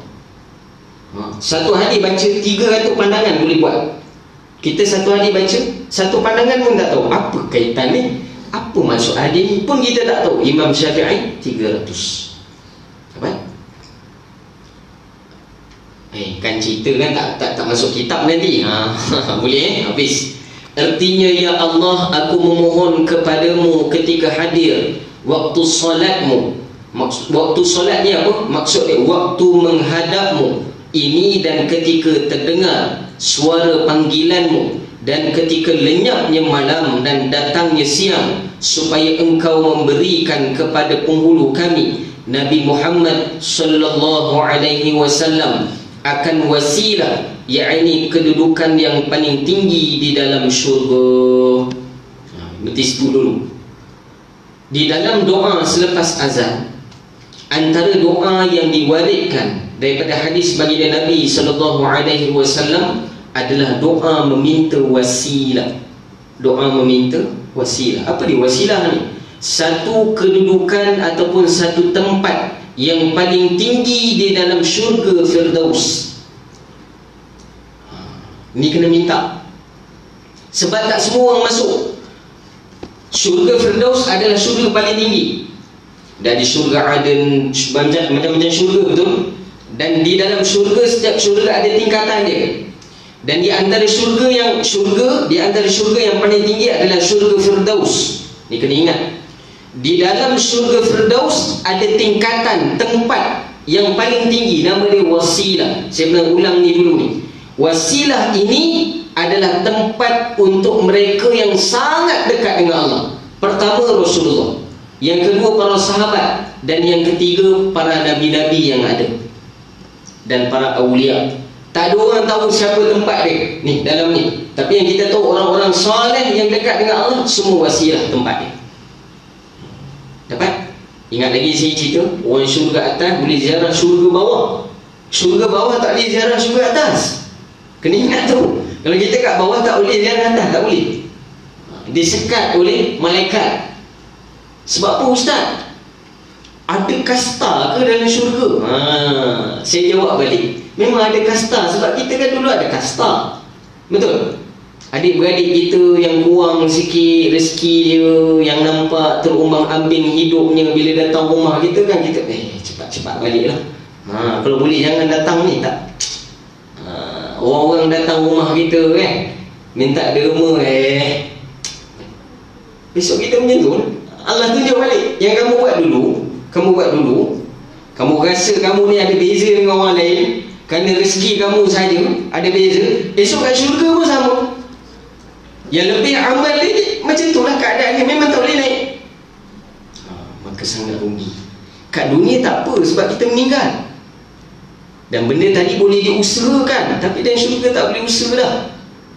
Satu hadis baca 300 pandangan boleh buat. Kita satu hadis baca satu pandangan pun tak tahu apa kaitan ni, apa maksud hadis ni pun kita tak tahu. Imam Syafi'i 300. Apa? Kan cerita kan tak masuk kitab nanti. Boleh habis. Artinya, ya Allah, aku memohon kepadamu ketika hadir waktu solatmu. Waktu solat ni apa? Maksud dia waktu menghadapmu ini, dan ketika terdengar suara panggilanmu, dan ketika lenyapnya malam dan datangnya siang, supaya engkau memberikan kepada penghulu kami Nabi Muhammad sallallahu alaihi wasallam akan wasilah, yakni kedudukan yang paling tinggi di dalam syurga. Berarti situ dulu. Di dalam doa selepas azan, antara doa yang diwariskan daripada hadis baginda Nabi sallallahu alaihi wasallam adalah doa meminta wasilah. Doa meminta wasilah. Apa dia wasilah ni? Satu kedudukan ataupun satu tempat yang paling tinggi di dalam syurga Firdaus. Ni kena minta. Sebab tak semua orang masuk. Syurga Firdaus adalah syurga paling tinggi. Dan di syurga Aden, macam-macam syurga, betul? Dan di dalam syurga, setiap syurga ada tingkatan dia. Dan di antara syurga yang paling tinggi adalah syurga Firdaus. Ni kena ingat. Di dalam syurga Firdaus ada tingkatan tempat yang paling tinggi, nama dia wasilah. Saya pernah ulang ni dulu ni. Wasilah ini adalah tempat untuk mereka yang sangat dekat dengan Allah. Pertama Rasulullah, yang kedua para sahabat, dan yang ketiga para nabi-nabi yang ada dan para awliya. Tak ada orang tahu siapa tempat dia ni dalam ni. Tapi yang kita tahu orang-orang soleh yang dekat dengan Allah, semua wasilah tempat dia. Dapat? Ingat lagi saya cerita, orang syurga atas boleh ziarah syurga bawah. Syurga bawah tak boleh ziarah syurga atas. Kena ingat tu. Kalau kita kat bawah tak boleh ziarah atas, tak boleh. Disekat oleh malaikat. Sebab apa ustaz? Ada kasta ke dalam syurga? Saya jawab balik, memang ada kasta. Sebab kita kan dulu ada kasta. Betul? Adik-beradik kita yang kurang sikit rezeki dia, yang nampak terumbang ambing hidupnya, bila datang rumah kita kan kita cepat-cepat balik lah. Kalau boleh jangan datang ni, tak? Orang-orang datang rumah kita kan, minta derma, besok kita menyentun. Allah tunjuk balik. Yang kamu buat dulu, kamu rasa kamu ni ada beza dengan orang lain, kerana rezeki kamu saja ada beza, esok kat syurga pun sama. Yang lebih amal dia, macam itulah keadaannya, memang tak boleh naik. Maka sangat rugi. Kat dunia tak apa, sebab kita meninggal. Dan benda tadi boleh diusahakan, tapi dalam syurga tak boleh usaha dah.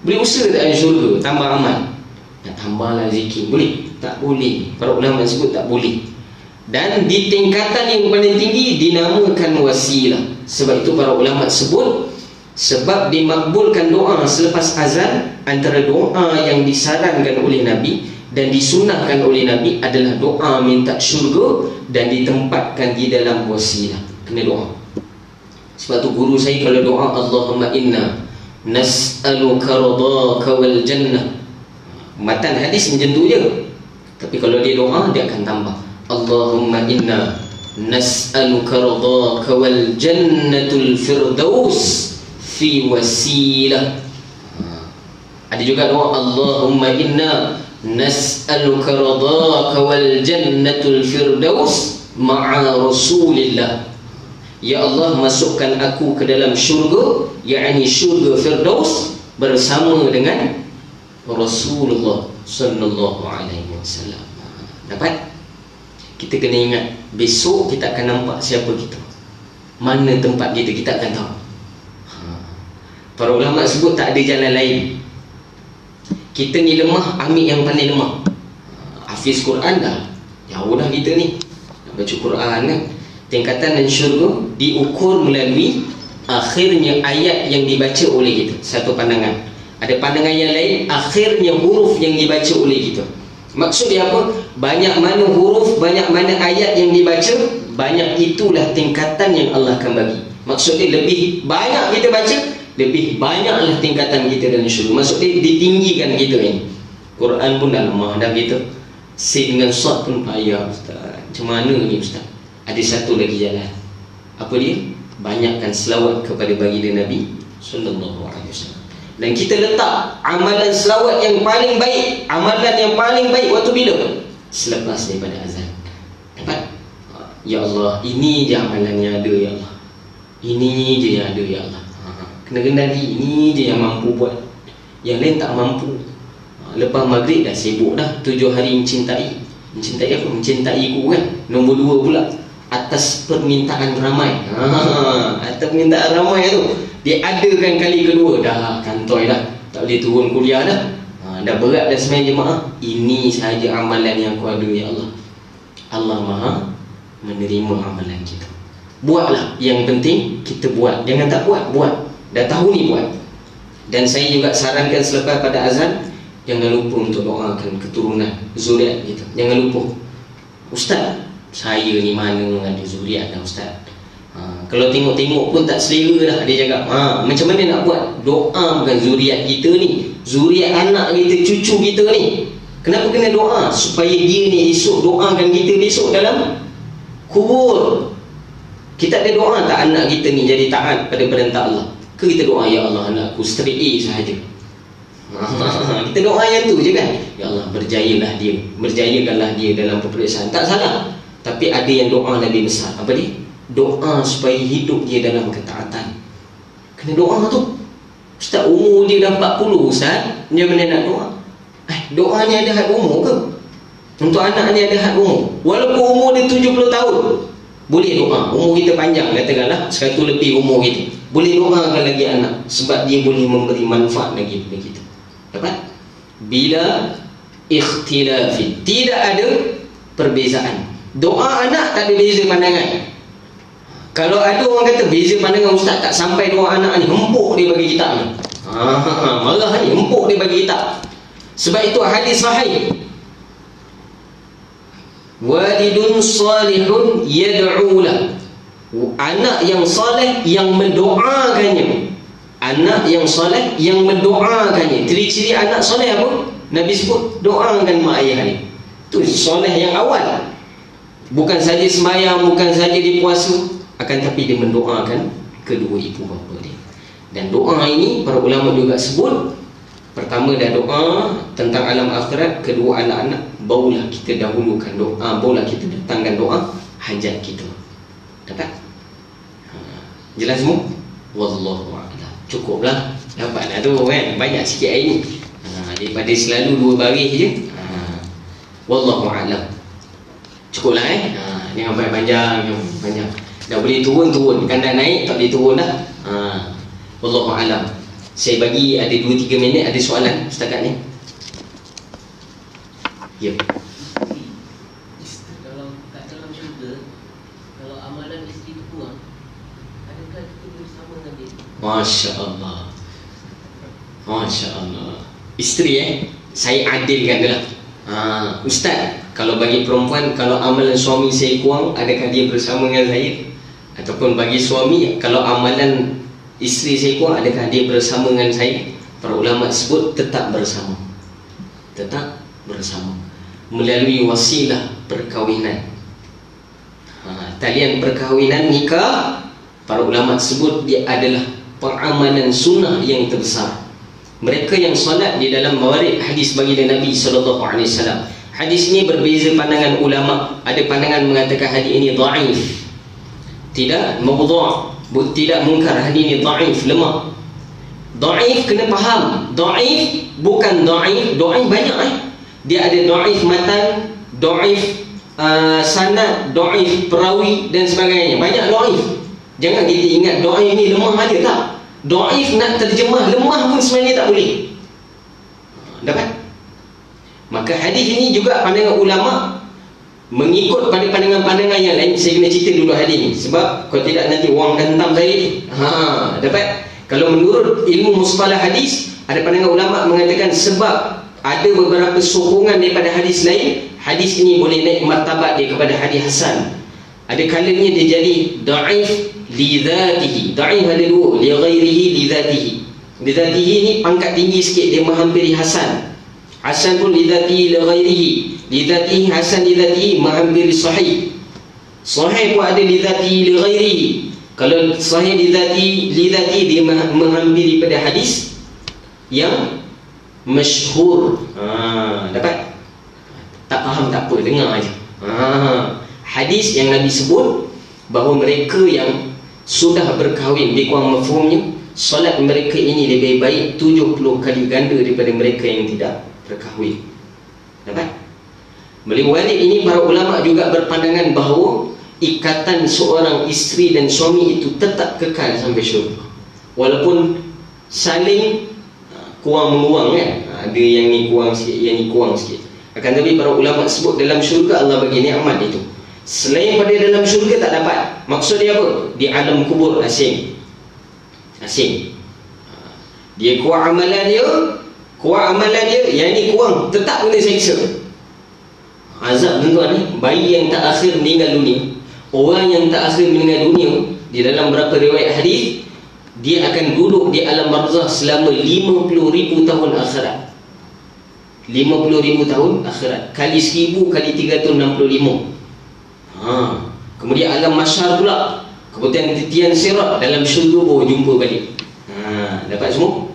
Boleh usaha tak dalam syurga? Tambah amal, nak tambahlah zikir, boleh? Tak boleh. Para ulama sebut tak boleh. Dan di tingkatan yang paling tinggi dinamakan wasilah. Sebab itu para ulama sebut, sebab dimakbulkan doa selepas azan, antara doa yang disarankan oleh Nabi dan disunahkan oleh Nabi adalah doa minta syurga dan ditempatkan di dalam wasilah. Kena doa. Sebab tu guru saya kalau doa, Allahumma inna nas'aluka ridhaka wal jannah. Matan hadis macam tu je. Tapi kalau dia doa, dia akan tambah, Allahumma inna nas'aluka ridhaka wal jannatul firdaus fi wasilah. Ada juga doa, Allahumma inna nas'aluka ridhaka wal jannatul firdaus ma'a rasulillah. Ya Allah, masukkan aku ke dalam syurga, yakni syurga firdaus bersama dengan Rasulullah sallallahu alaihi wasallam. Dapat? Kita kena ingat, besok kita akan nampak siapa kita, mana tempat kita, kita akan tahu. Para ulama sebut tak ada jalan lain. Kita ni lemah, ambil yang paling lemah. Hafiz Quran dah, jauh dah kita ni nak baca Quran kan. Tingkatan dan syurga diukur melalui akhirnya ayat yang dibaca oleh kita. Satu pandangan. Ada pandangan yang lain, akhirnya huruf yang dibaca oleh kita. Maksud dia apa? Banyak mana huruf, banyak mana ayat yang dibaca, banyak itulah tingkatan yang Allah akan bagi. Maksud dia lebih banyak kita baca, lebih banyaklah tingkatan kita dalam syurga. Maksud dia ditinggikan kita ni. Quran pun dah lemah dah kita. Sin dengan sad pun payah ustaz. Macam mana ni ustaz? Ada satu lagi jalan. Apa dia? Banyakkan selawat kepada baginda Nabi sallallahu alaihi wasallam. Dan kita letak amalan selawat yang paling baik, amalan yang paling baik waktu bila? Selepas daripada azan. Dapat? Ya Allah, ini je amalan yang ada ya Allah. Ini je yang ada ya Allah. Kena kendali, ini je yang mampu buat. Yang lain tak mampu. Lepas maghrib dah sibuk dah 7 hari mencintai. Mencintai apa? Mencintaiku kan. Nombor 2 pula, atas permintaan ramai. Atas permintaan ramai tu diadakan kali kedua, dah kantoi dah, tak boleh turun kuliah dah. Dah berat dah semayang jemaah. Ini sahaja amalan yang aku ada ya Allah. Allah Maha menerima amalan kita. Buatlah, yang penting kita buat. Jangan tak buat, buat. Dah tahu ni buat. Dan saya juga sarankan selepas pada azan, jangan lupa untuk doakan keturunan zuriat kita. Jangan lupa. Ustaz, saya ni mana ada zuriat dah ustaz. Kalau tengok-tengok pun tak selera dah. Dia cakap, macam mana nak buat? Doakan zuriat kita ni, zuriat anak kita, cucu kita ni. Kenapa kena doa? Supaya dia ni esok doakan kita besok dalam kubur. Kita ada doa tak anak kita ni jadi taat pada perintah Allah? Ke kita doa, ya Allah anakku straight A sahaja. Kita doa yang tu je kan. Ya Allah berjayakanlah dia dalam peperiksaan. Tak salah. Tapi ada yang doa lebih besar. Apa dia? Doa supaya hidup dia dalam ketaatan. Kena doa tu. Ustaz, umur dia dah 40 Ustaz, dia mana nak doa? Doa ni ada had umur ke? Untuk anak ni ada had umur. Walaupun umur dia 70 tahun, boleh doa. Umur kita panjang, katakanlah 100 lebih umur kita, boleh doakan lagi anak, sebab dia boleh memberi manfaat lagi kepada kita. Dapat? Bila ikhtilafin, tidak ada perbezaan. Doa anak tak ada beza pandangan. Kalau ada orang kata beza pandangan ustaz, tak sampai doa anak ni, empuk dia bagi kitab ni. Marah ni, empuk dia bagi kitab. Sebab itu hadis sahih. Walidun salihun yad'ulah. Anak yang saleh yang mendoakannya. Anak yang saleh yang mendoakannya. Ciri-ciri anak saleh apa? Nabi sebut, doakan mak ayah ni. Itu saleh yang awal. Bukan saja sembahyang, bukan saja dia puasa, akan tapi dia mendoakan kedua ibu bapa dia. Dan doa ini para ulama juga sebut, pertama dah doa tentang alam akhirat, kedua anak-anak, barulah kita dahulukan doa, barulah kita datangkan doa hajat kita. Dapat? Jelas semua? Wallahu a'lam. Cukuplah, dapatlah tu kan, banyak sikit hari ni. Daripada selalu 2 baris je. Wallahu a'lam. Cukuplah jangan panjang. Dah boleh turun, kan dah naik tak boleh turun dah. Wallahu a'lam. Saya bagi ada 2-3 minit, ada soalan setakat ni. Ya. Kalau kat dalam syurga, kalau amalan isteri tu kurang, adakah kita boleh sama dengan dia? Masya-Allah. Masya-Allah. Isteri saya adilkan dia lah. Ustaz, kalau bagi perempuan, kalau amalan suami saya kurang, adakah dia bersama dengan saya? Ataupun bagi suami, kalau amalan isteri saya kurang, adakah dia bersama dengan saya? Para ulama sebut tetap bersama. Tetap bersama melalui wasilah perkahwinan. Talian perkahwinan, nikah, para ulama sebut dia adalah peramalan sunnah yang terbesar. Mereka yang solat di dalam mawarid hadis baginda Nabi SAW. Hadis ini berbeza pandangan ulama. Ada pandangan mengatakan hadis ini dhaif, tidak mawdu', tidak munkar. Hadis ini dhaif, lemah. Dhaif kena faham. Dhaif bukan dhaif. Dhaif banyak Dia ada dhaif matan, dhaif sanad, dhaif perawi dan sebagainya. Banyak dhaif. Jangan kita ingat dhaif ni lemah aja, tak. Dhaif nak terjemah lemah pun sebenarnya tak boleh. Dapat? Maka hadis ini juga pandangan ulama mengikut pada pandangan-pandangan yang lain. Saya kena cerita dulu hadis ni, sebab kalau tidak nanti orang hentam saya ni. Dapat? Kalau menurut ilmu mustalah hadis, ada pandangan ulama mengatakan sebab ada beberapa sokongan daripada hadis lain, hadis ini boleh naik martabat dia kepada hadis hasan. Ada kalanya dia jadi dhaif li dzatihi. Dhaif ada dua, li ghairihi li dzatihi. Li dzatihi ni pangkat tinggi sikit, dia menghampiri hasan. Hasan pun li dzatihi li ghairihi. Li dzatihi hasan li dzatihi menghampiri sahih. Sahih pun ada li dzatihi li ghairihi. Kalau sahih li dzatihi dia menghampiri pada hadis yang masyhur. Dapat? Tak faham tak apa, dengar aja. Hadis yang Nabi sebut bahawa mereka yang sudah berkahwin, lebih kurang mafhumnya, solat mereka ini lebih baik 70 kali ganda daripada mereka yang tidak berkahwin. Dapat? Melalui walid ini para ulama juga berpandangan bahawa ikatan seorang isteri dan suami itu tetap kekal sampai syurga, walaupun saling kurang menguang kan. Ada yang ni kurang sikit, yang ni kurang sikit. Akan tapi para ulama sebut dalam syurga Allah bagi nikmat itu. Selain pada dalam syurga tak dapat. Maksud dia apa? Di alam kubur asing. Dia kuat amalan dia, yang ni kurang, tetap kena seksa. Azab tuan-tuan ni, bayi yang tak akhir meninggal dunia, orang yang tak akhir meninggal dunia, di dalam beberapa riwayat hadis, dia akan duduk di alam barzakh selama 50,000 tahun akhirat. 50,000 tahun akhirat kali 1000 kali 365. Kemudian alam mahsyar pula, kemudian titian sirat dalam syurga baru jumpa balik. Dapat semua?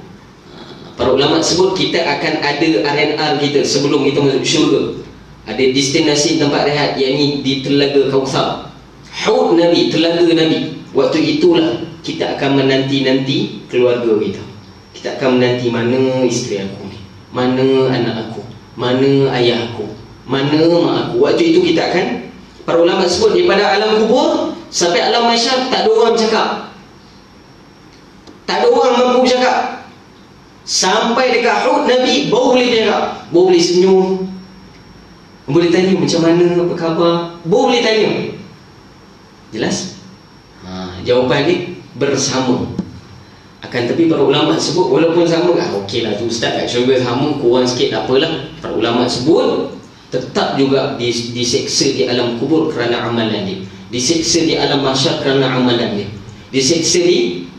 Para ulama sebut kita akan ada R&R kita sebelum kita masuk syurga. Ada destinasi tempat rehat, yakni di Telaga Kautsar, Haud Nabi, Telaga Nabi. Waktu itulah kita akan menanti-nanti keluarga kita. Kita akan menanti mana isteri aku ni, mana anak aku, mana ayah aku, mana mak aku. Waktu itu kita akan, para ulama sebut daripada alam kubur sampai alam mahsyar tak ada orang cakap. Tak ada orang mampu cakap. Sampai dekat Hud Nabi baru boleh cakap, baru boleh senyum, boleh tanya macam mana, apa khabar, baru boleh tanya. Jelas? Jawapan dia bersama. Akan tapi para ulama sebut walaupun sama, okey lah tu ustaz, kat syurga sama, kurang sikit tak apalah. Para ulama sebut tetap juga diseksa di alam kubur kerana amalan dia, diseksa di alam mahsyar kerana amalan dia, diseksa di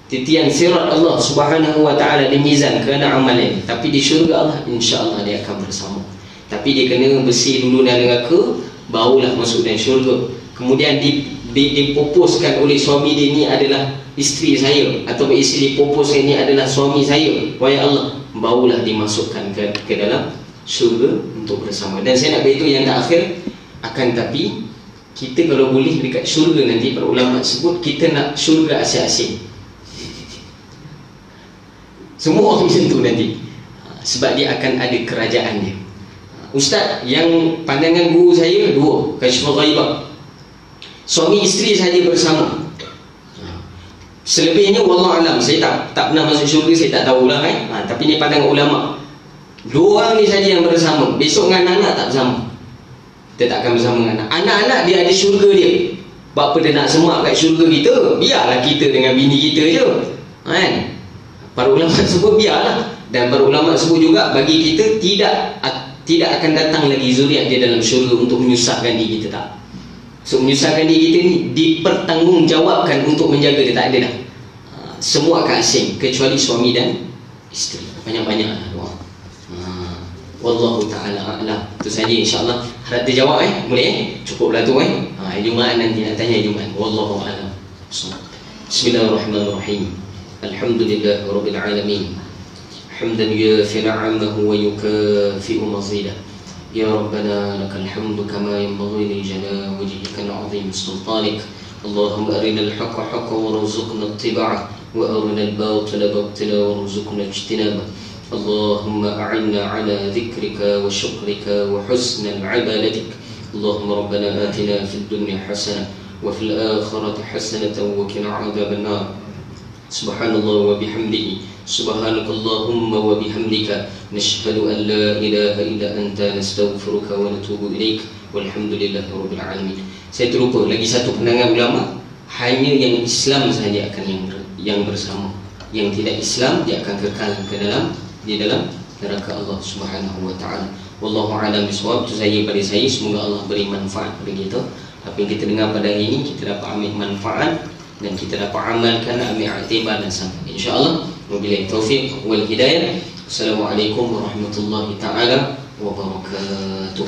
titian sirat Allah Subhanahu wa taala di mizan kerana amalan. Tapi di syurga Allah insya-Allah dia akan bersama. Tapi dia kena bersih dulu dari neraka, barulah masuk dalam syurga. Kemudian dipopuskan oleh suami dia, ni adalah isteri saya, atau isteri dipopuskan ni adalah suami saya, wahai Allah, barulah dimasukkan ke dalam syurga untuk bersama. Dan saya nak beritahu yang terakhir, akan tapi kita kalau boleh dekat syurga nanti, para ulama sebut kita nak syurga asing-asing. Semua orang macam tu nanti, sebab dia akan ada kerajaan dia. Ustaz, yang pandangan guru saya dua, Kasyful Ghaibah, suami isteri saja bersama. Selebihnya wallah alam, saya tak pernah masuk syurga, saya tak tahulah tapi ni pandangan ulama. Dua orang ni saja yang bersama. Besok dengan anak tak bersama. Dia tak akan bersama dengan anak. Anak-anak dia ada syurga dia. Apa dia nak semak kat syurga kita? Biarlah kita dengan bini kita je, kan? Para ulama sebut biarlah. Dan para ulama sebut juga bagi kita tidak akan datang lagi zuriat dia dalam syurga untuk menyusahkan diri kita, tak. So menyusahkan diri kita ni dipertanggungjawabkan untuk menjaga dia, tak ada dah. Semua akan asing kecuali suami dan isteri. Banyak-banyak doa. Wallahu ta'ala a'lam. Itu saja insya-Allah. Harap terjawab boleh cukuplah tu Jumaat nanti nak tanya Jumaat. Wallahu a'lam. Bismillahirrahmanirrahim. Alhamdulillah rabbil alamin. Hamdan yuafi ni'amahu wa yukafi'u mazidah. Ya Rabbana lakal hamdu kama yanbaghi li jalali wajhika al-'azim sultanik. Allahumma arina al-haqqa haqqan warzuqna ittiba'ah wa arina al-batila batila warzuqna ijtinabah. Allahumma a'inna 'ala dhikrika wa syukrika wa husni ibadatik. Allahumma rabbana atina fid dunya hasanah wa fil akhirati hasanatan wa qina 'adzaban nar. Subhanallah wa bihamdihi, subhanakallahumma wa bihamdika, nashhadu an la ilaha illa anta, nastaghfiruka wa natubu ilaik, walhamdulillahi rabbil alamin. Saya terlupa lagi satu pandangan ulama, hanya yang Islam saja akan yang bersama, yang tidak Islam dia akan kekal di dalam neraka Allah Subhanahu wa taala. Wallahu a'lam bishawab. Itu saja pada saya, semoga Allah beri manfaat kepada kita. Apa yang kita dengar pada hari ini kita dapat ambil manfaat dan kita dapat amalkan, ambil iktibar dan sampai insya-Allah. Wabillahi taufiq wal hidayah. Assalamualaikum warahmatullahi taala wabarakatuh.